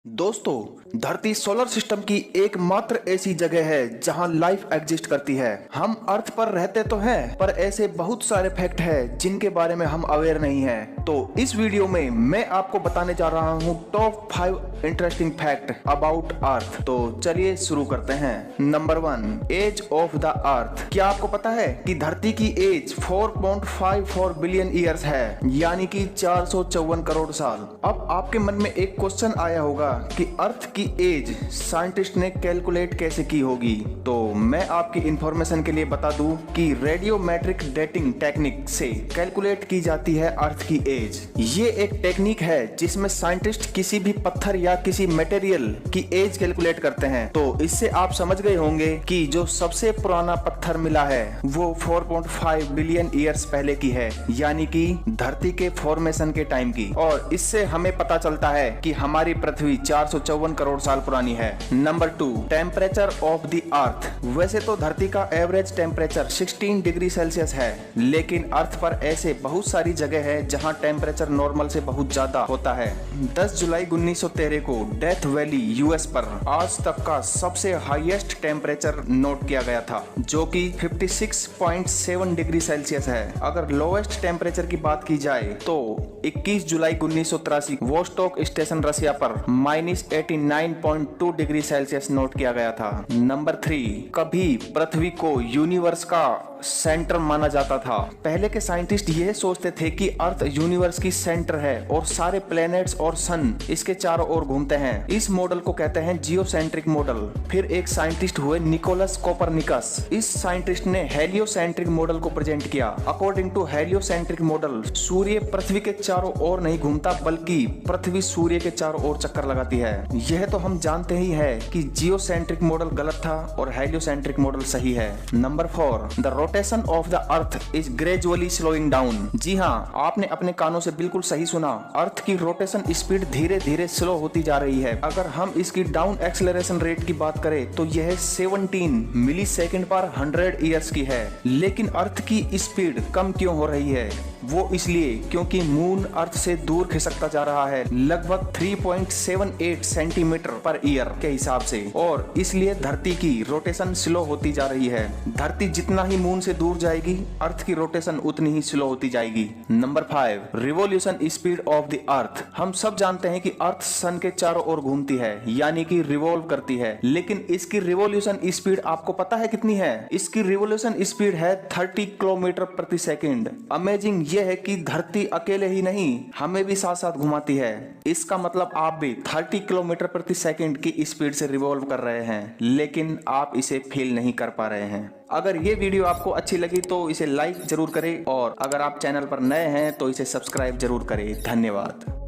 दोस्तों, धरती solar system की एकमात्र ऐसी जगह है जहां लाइफ एग्जिस्ट करती है। हम अर्थ पर रहते तो हैं, पर ऐसे बहुत सारे फैक्ट हैं जिनके बारे में हम अवेयर नहीं हैं। तो इस वीडियो में मैं आपको बताने जा रहा हूं top 5 interesting fact about Earth. तो चलिए शुरू करते हैं। Number 1, age of the Earth. क्या आपको पता है कि धरती की एज 4.54 बिलियन ईयर्स है, यानी कि 454 करोड़ साल। अब आपके मन में एक क्वेश्चन आया होगा कि अर्थ की एज साइंटिस्ट ने कैलकुलेट कैसे की होगी। तो मैं आपकी इंफॉर्मेशन के लिए बता दूं कि रेडियोमेट्रिक डेटिंग टेक्निक से कैलकुलेट की जाती है अर्थ की एज। ये एक टेक्निक है जिसमें साइंटिस्ट किसी भी पत्थर या किसी मटेरियल की एज कैलकुलेट करते हैं। तो इससे आप समझ गए होंगे कि जो सबसे पुराना पत्थर मिला है वो 4.5 बिलियन ईयर्स पहले की है, यानी कि धरती के फॉर्मेशन के टाइम की। और इससे हमें पता चलता है कि हमारी पृथ्वी 454 करोड़ साल पुरानी है। नंबर 2, टेम्परेचर ऑफ द अर्थ। वैसे तो धरती का एवरेज टेम्परेचर 16 डिग्री सेल्सियस है, लेकिन अर्थ पर ऐसे बहुत सारी जगह है जहां टेम्परेचर नॉर्मल से बहुत ज्यादा होता है। 10 जुलाई 1913 को डेथ वैली यूएस पर आज तक का सबसे हाईएस्ट टेम्परेचर नोट किया गया था, जो कि 56.7 डिग्री सेल्सियस है। अगर लोएस्ट टेम्परेचर की बात की जाए तो 21 जुलाई 1983 वोस्टॉक स्टेशन रशिया पर -89.2 डिग्री सेल्सियस नोट किया गया था। नंबर 3, कभी पृथ्वी को यूनिवर्स का सेंटर माना जाता था। पहले के साइंटिस्ट यह सोचते थे कि अर्थ यूनिवर्स की सेंटर है और सारे प्लैनेट्स और सन इसके चारों ओर घूमते हैं। इस मॉडल को कहते हैं जियोसेंट्रिक मॉडल। फिर एक साइंटिस्ट हुए निकोलस कोपरनिकस। इस साइंटिस्ट ने हेलियोसेंट्रिक मॉडल को प्रेजेंट किया। अकॉर्डिंग टू हेलियोसेंट्रिक मॉडल, सूर्य पृथ्वी के चारों ओर नहीं घूमता, बल्कि पृथ्वी सूर्य के चारों ओर चक्कर लगाती है। यह तो हम जानते ही है कि जियोसेंट्रिक मॉडल गलत था और हेलियोसेंट्रिक मॉडल सही है। Number 4, the rotation of the earth is gradually slowing down. जी हाँ, आपने अपने कानों से बिल्कुल सही सुना। अर्थ की रोटेशन स्पीड धीरे धीरे स्लो होती जा रही है। अगर हम इसकी डाउन एक्सेलरेशन रेट की बात करें तो यह 17 मिली सेकेंड पर 100 ईयर्स की है। लेकिन अर्थ की स्पीड कम क्यों हो रही है? वो इसलिए क्योंकि मून अर्थ से दूर खिसकता जा रहा है, लगभग 3.78 सेंटीमीटर पर ईयर के हिसाब से, और इसलिए धरती की रोटेशन स्लो होती जा रही है। धरती जितना ही मून से दूर जाएगी, अर्थ की रोटेशन उतनी ही स्लो होती जाएगी। Number 5, revolution speed of the अर्थ। हम सब जानते हैं कि अर्थ सन के चारों ओर घूमती है, यानी कि रिवॉल्व करती है। लेकिन इसकी रिवॉल्यूशन स्पीड आपको पता है कितनी है? इसकी रिवॉल्यूशन स्पीड है 30 किलोमीटर प्रति सेकंड। अमेजिंग यह है कि धरती अकेले ही नहीं, हमें भी साथ साथ घुमाती है। इसका मतलब आप भी 30 किलोमीटर प्रति सेकंड की स्पीड से रिवॉल्व कर रहे हैं, लेकिन आप इसे फील नहीं कर पा रहे हैं। अगर ये वीडियो आपको अच्छी लगी तो इसे लाइक जरूर करें, और अगर आप चैनल पर नए हैं तो इसे सब्सक्राइब जरूर करें। धन्यवाद।